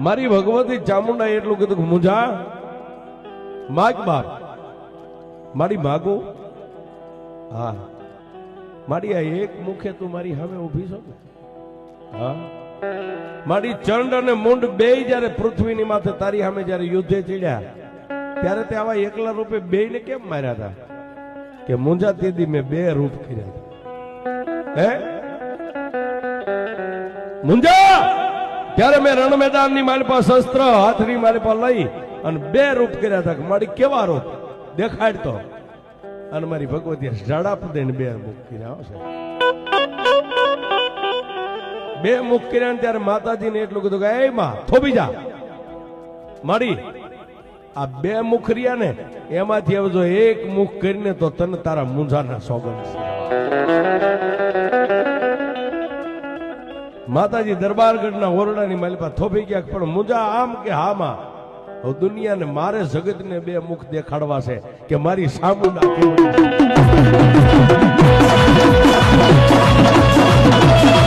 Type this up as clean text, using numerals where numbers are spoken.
મારી ભગવતી ચામુંડા એટલું કીધું કે મુંજા માગ બાપ મારી માગો હા મારી આ એક મુખે તું મારી સામે ઊભી છો ને હા મારી ચંડ અને મુંડ બે જયારે પૃથ્વીની માથે તારી સામે જયારે યુદ્ધે ચડ્યા ત્યારે તે આવા એકલા રૂપે બે ને કેમ માર્યા હતા કે મુંજા તેદી મેં બે રૂપ કર્યા હે મુંજા ત્યારે મેં રણ મેદાન ની મારી પાસે શસ્ત્ર હાથની મારી પાસે લઈ અને બે રૂપ કર્યા હતા મારી કેવા રૂપ દેખાડતો અને મારી ભગવતી ઝાડા દઈને બે મુખ કર્યા આવશે બે મુખ કર્યા ત્યારે માતાજીને એટલું કીધું કે એ માં થોભી જા મારી આ બે મુખ રહ્યા ને એમાંથી હવે જો એક મુખ કરીને તો તને તારા મુંજાના સોગંદ છે માતાજી દરબારગઢના ઓરડાની માલિપા થોભી ગયા પણ મુંજા આમ કે હા માં હવે દુનિયાને મારે જગતને બે મુખ દેખાડવા છે કે મારી સામુંડા કેવડી